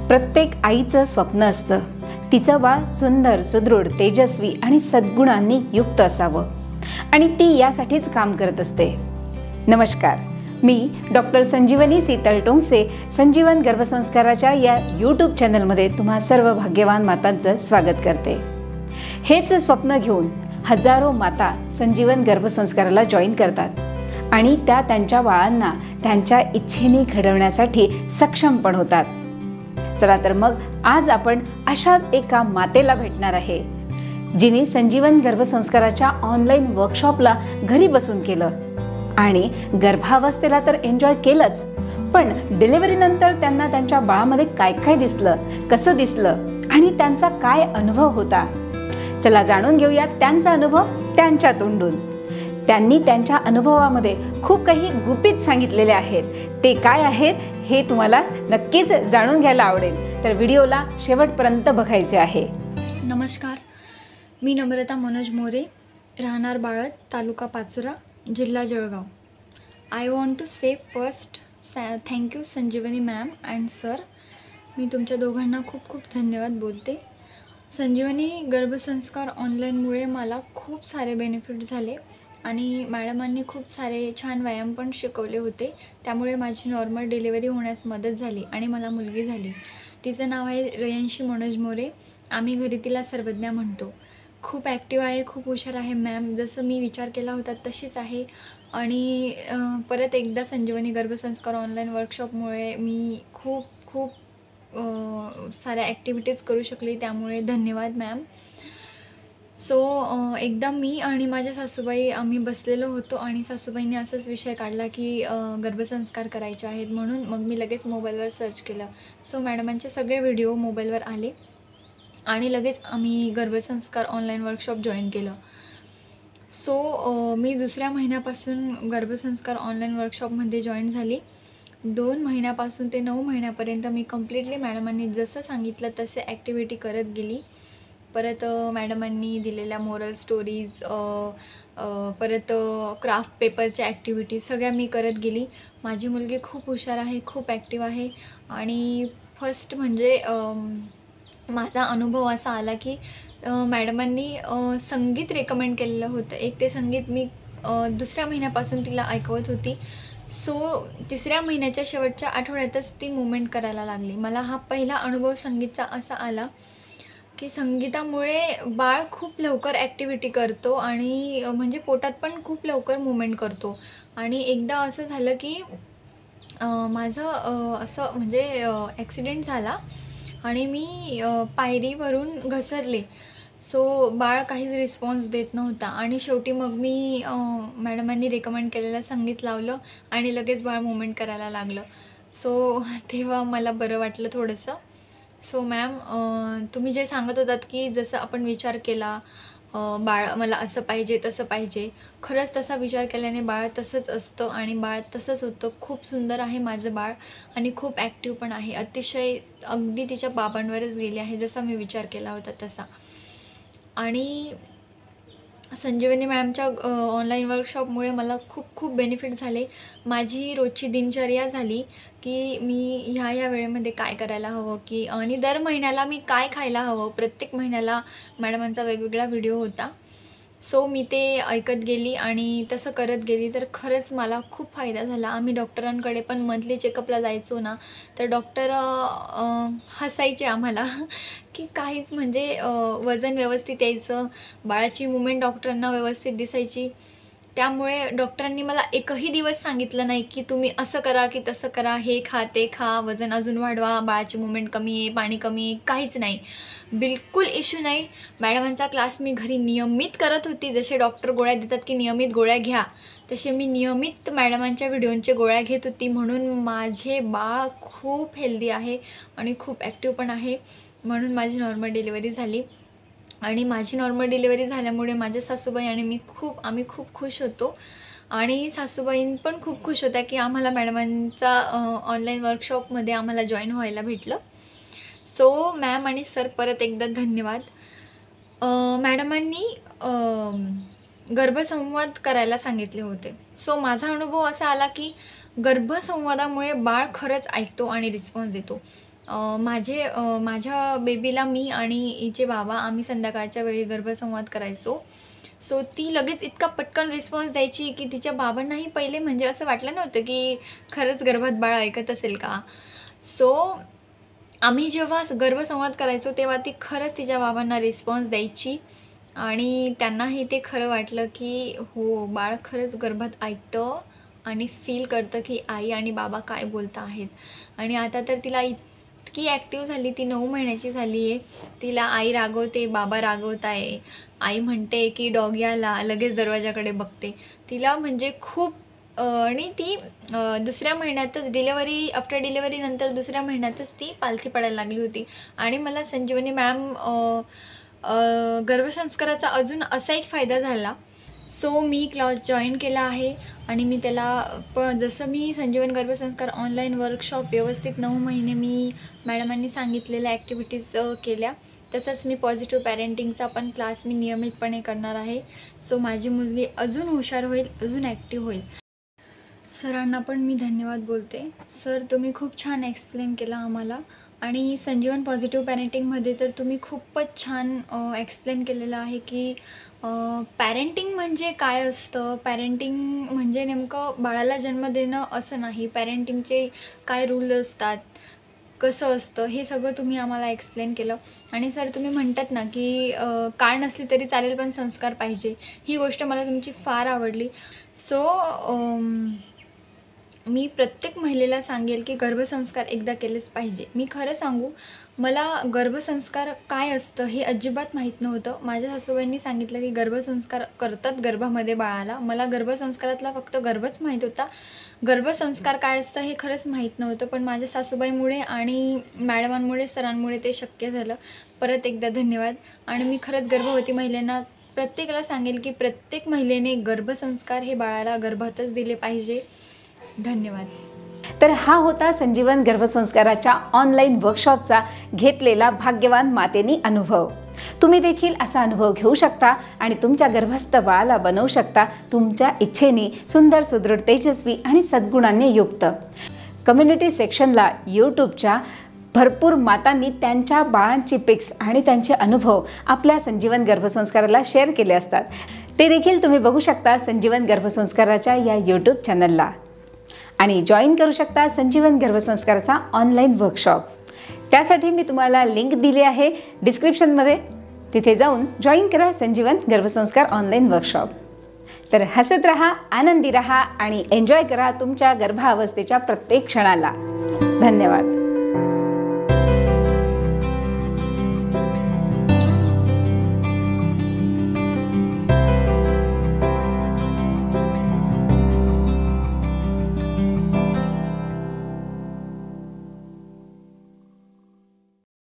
प्रत्येक आईचं स्वप्न असतं तिचं बाळ सुंदर, सुदृढ, तेजस्वी आणि सद्गुणांनी युक्त असावं आणि ती यासाठीच काम करत असते. नमस्कार, मी डॉक्टर संजीवनी शीतल टोंगसे संजीवन गर्भसंस्काराच्या या यूट्यूब चॅनलमध्ये तुम्हा सर्व भाग्यवान मातांचं स्वागत करते. हेच स्वप्न घेऊन हजारो माता संजीवन गर्भसंस्काराला जॉईन करतात आणि त्या त्यांच्या बाळांना त्यांच्या इच्छेने घडवण्यासाठी सक्षम पण होतात. चला तर मग आज आपण अशाच एका मातेला भेटणार आहे जिने संजीवन गर्भसंस्काराच्या ऑनलाईन वर्कशॉपला घरी बसून केलं आणि गर्भावस्थेला तर एन्जॉय केलंच, पण डिलिव्हरीनंतर त्यांना त्यांच्या बाळामध्ये काय काय दिसलं, कसं दिसलं आणि त्यांचा काय अनुभव होता. चला जाणून घेऊया त्यांचा अनुभव त्यांच्या तोंडून. त्यांनी त्यांच्या अनुभवामध्ये खूप काही गुपित सांगितलेले आहेत. ते काय आहेत हे तुम्हाला नक्कीच जाणून घ्यायला आवडेल, तर व्हिडिओला शेवटपर्यंत बघायचे आहे. नमस्कार, मी नम्रता मनोज मोरे, राहणार बाळत, तालुका पाचोरा, जिल्हा Jalgaon. I want to say first thank you Sanjivani ma'am and sir. मी तुमच्या दोघांना खूप खूप धन्यवाद बोलते. संजीवनी गर्भसंस्कार ऑनलाईनमुळे मला खूप सारे बेनिफिट झाले आणि मॅडमांनी खूप सारे छान व्यायाम पण शिकवले होते. त्यामुळे माझी नॉर्मल डिलिव्हरी होण्यास मदत झाली आणि मला मुलगी झाली. तिचं नाव आहे रयंशी मनोज मोरे. आम्ही घरी तिला सर्वज्ञा म्हणतो. खूप ॲक्टिव्ह आहे, खूप हुशार आहे मॅम. जसं मी विचार केला होता तशीच आहे. आणि परत एकदा संजीवनी गर्भसंस्कार ऑनलाईन वर्कशॉपमुळे मी खूप साऱ्या ॲक्टिव्हिटीज करू शकले, त्यामुळे धन्यवाद मॅम. सो एकदा मी आणि माझ्या सासूबाई आम्ही बसलेलो होतो आणि सासूबाईंनी असाच विषय काढला की गर्भसंस्कार करायचे आहेत म्हणून. मग मी लगेच मोबाईलवर सर्च केलं. सो मॅडमांचे सगळे व्हिडिओ मोबाईलवर आले आणि लगेच आम्ही गर्भसंस्कार ऑनलाईन वर्कशॉप जॉईन केलं. सो मी दुसऱ्या महिन्यापासून गर्भसंस्कार ऑनलाईन वर्कशॉपमध्ये जॉईन झाली. 2 महिन्यापासून ते 9 महिन्यापर्यंत मी कम्प्लिटली मॅडमांनी जसं सांगितलं तसे ॲक्टिव्हिटी करत गेली. परत मॅडमांनी दिलेल्या मोरल स्टोरीज, परत क्राफ्ट पेपरच्या ॲक्टिव्हिटीज सगळ्या मी करत गेली. माझी मुलगी खूप हुशार आहे, खूप ॲक्टिव्ह आहे. आणि फर्स्ट म्हणजे माझा अनुभव असा आला की मॅडमांनी संगीत रेकमेंड केलेलं होतं. एक ते संगीत मी दुसऱ्या महिन्यापासून तिला ऐकवत होती. सो तिसऱ्या महिन्याच्या शेवटच्या आठवड्यातच ती मूवमेंट करायला लागली. मला हा पहिला अनुभव संगीतचा असा आला की संगीतामुळे बाळ खूप लवकर ॲक्टिव्हिटी करतो आणि म्हणजे पोटात पण खूप लवकर मूवमेंट करतो. आणि एकदा असं झालं की माझं असं म्हणजे ॲक्सिडेंट झाला आणि मी पायरीवरून घसरले. सो बाळ काहीच रिस्पॉन्स देत नव्हता आणि शेवटी मग मी मॅडमांनी रेकमेंड केलेलं संगीत लावलं आणि लगेच बाळ मूवमेंट करायला लागलं. सो तेव्हा मला बरं वाटलं थोडंसं. सो मॅम, तुम्ही जे सांगत होतात की जसं आपण विचार केला बाळ मला असं पाहिजे तसं पाहिजे, खरंच तसा विचार केल्याने बाळ तसंच असतं आणि बाळ तसंच होतं. खूप सुंदर आहे माझं बाळ आणि खूप ॲक्टिव्ह पण आहे. अतिशय अगदी तिच्या बाबांवरच गेली आहे जसा मी विचार केला होता तसा. आणि संजीवनी मॅमच्या ऑनलाईन वर्कशॉपमुळे मला खूप बेनिफिट झाले. माझी रोजची दिनचर्या झाली की मी ह्या वेळेमध्ये काय करायला हवं की आणि दर महिन्याला मी काय खायला हवं. प्रत्येक महिन्याला मॅडमांचा वेगवेगळा व्हिडिओ होता. सो मी ते ऐकत गेली आणि तसं करत गेली तर खरंच मला खूप फायदा झाला. आम्ही डॉक्टरांकडे पण मंथली चेकअपला जायचो ना, तर डॉक्टर हसायचे आम्हाला की काहीच म्हणजे वजन व्यवस्थित यायचं, बाळाची मूवमेंट डॉक्टरांना व्यवस्थित दिसायची. त्यामुळे डॉक्टरांनी मला एकही दिवस सांगितलं नाही की तुम्ही असं करा की तसं करा, हे खा ते खा, वजन अजून वाढवा, बाळाची मूवमेंट कमी आहे, पाणी कमी आहे, काहीच नाही. बिलकुल इश्यू नाही. मॅडमांचा क्लास मी घरी नियमित करत होती. जसे डॉक्टर गोळ्या देतात की नियमित गोळ्या घ्या, तसे मी नियमित मॅडमांच्या व्हिडिओंचे गोळ्या घेत होती. म्हणून माझे बाळ खूप हेल्दी आहे आणि खूप ॲक्टिव्ह पण आहे. म्हणून माझी नॉर्मल डिलिव्हरी झाली आणि माझी नॉर्मल डिलिव्हरी झाल्यामुळे माझ्या सासूबाई आणि आम्ही खूप खुश होतो. आणि सासूबाई पण खूप खुश होत्या की आम्हाला मॅडमांचा ऑनलाईन वर्कशॉपमध्ये आम्हाला जॉईन व्हायला भेटलं. सो मॅम आणि सर परत एकदा धन्यवाद. मॅडमांनी गर्भसंवाद करायला सांगितले होते. सो माझा अनुभव असा आला की गर्भसंवादामुळे बाळ खरंच ऐकतो आणि रिस्पॉन्स देतो. माझ्या बेबीला मी आणि हिचे बाबा आम्ही संध्याकाळच्या वेळी गर्भसंवाद करायचो. सो ती लगेच इतका पटकन रिस्पॉन्स द्यायची की तिच्या बाबांनाही पहिले म्हणजे असं वाटलं नव्हतं की खरंच गर्भात बाळ ऐकत असेल का. सो आम्ही जेव्हा गर्भसंवाद करायचो तेव्हा ती खरंच तिच्या बाबांना रिस्पॉन्स द्यायची आणि त्यांनाही ते खरं वाटलं की हो, बाळ खरंच गर्भात ऐकतं आणि फील करतं की आई आणि बाबा काय बोलत आहेत. आणि आता तर तिला इतकी ॲक्टिव्ह झाली, ती 9 महिन्याची झाली आहे. तिला आई रागवते, बाबा रागवत आहे, आई म्हणते की डॉगी आला, लगेच दरवाजाकडे बघते. तिला म्हणजे खूप आणि ती दुसऱ्या महिन्यातच आफ्टर डिलेवरीनंतर दुसऱ्या महिन्यातच ती पालथी पडायला लागली होती. आणि मला संजीवनी मॅम गर्भसंस्काराचा अजून असा एक फायदा झाला. सो मी क्लास जॉईन केला आहे आणि मी त्याला जसं मी संजीवन गर्भसंस्कार ऑनलाईन वर्कशॉप व्यवस्थित 9 महिने मी मॅडमांनी सांगितलेल्या ॲक्टिव्हिटीज केल्या, तसंच मी पॉझिटिव्ह पॅरेंटिंगचा पण क्लास मी नियमितपणे करणार आहे. सो माझी मुलगी अजून हुशार होईल, अजून ॲक्टिव्ह होईल. सरांना पण मी धन्यवाद बोलते. सर, तुम्ही खूप छान एक्सप्लेन केलं आम्हाला आणि संजीवन पॉझिटिव्ह पॅरेंटिंगमध्ये तर तुम्ही खूपच छान एक्सप्लेन केलेलं आहे की पॅरेंटिंग म्हणजे काय असतं, पॅरेंटिंग म्हणजे नेमकं बाळाला जन्म देणं असं नाही, पॅरेंटिंगचे काय रूल असतात, कसं असतं, हे सगळं तुम्ही आम्हाला एक्सप्लेन केलं. आणि सर, तुम्ही म्हणतात ना की काळ नसली तरी चालेल पण संस्कार पाहिजे, ही गोष्ट मला तुमची फार आवडली. सो मी प्रत्येक महिलेला सांगेल की गर्भसंस्कार एकदा केलेच पाहिजे. मी खरं सांगू, मला गर्भसंस्कार काय असतं हे अजिबात माहीत नव्हतं. माझ्या सासूबाईंनी सांगितलं की गर्भसंस्कार करतात गर्भामध्ये बाळाला. मला गर्भसंस्कारातला फक्त गर्भच माहीत होता. गर्भसंस्कार काय असतं हे खरंच माहीत नव्हतं, पण माझ्या सासूबाईमुळे आणि मॅडमांमुळे, सरांमुळे ते शक्य झालं. परत एकदा धन्यवाद. आणि मी खरंच गर्भवती महिलांना प्रत्येकाला सांगेल की प्रत्येक महिलेने गर्भसंस्कार हे बाळाला गर्भातच दिले पाहिजे. धन्यवाद. तर हा होता संजीवन गर्भसंस्काराच्या ऑनलाईन वर्कशॉपचा घेतलेला भाग्यवान मातेनी अनुभव. तुम्ही देखील असा अनुभव घेऊ शकता आणि तुमच्या गर्भस्थ बाळाला बनवू शकता तुमच्या इच्छेने सुंदर, सुदृढ, तेजस्वी आणि सद्गुणांनी युक्त. कम्युनिटी सेक्शनला यूट्यूबच्या भरपूर मातांनी त्यांच्या बाळांची पिक्स आणि त्यांचे अनुभव आपल्या संजीवन गर्भसंस्काराला शेअर केले असतात. ते देखील तुम्ही बघू शकता संजीवन गर्भसंस्काराच्या या यूट्यूब चॅनलला आणि जॉईन करू शकता संजीवन गर्भसंस्काराचा ऑनलाईन वर्कशॉप. त्यासाठी मी तुम्हाला लिंक दिली आहे डिस्क्रिप्शनमध्ये, तिथे जाऊन जॉईन करा संजीवन गर्भसंस्कार ऑनलाईन वर्कशॉप. तर हसत राहा, आनंदी राहा आणि एन्जॉय करा तुमच्या गर्भावस्थेच्या प्रत्येक क्षणाला. धन्यवाद.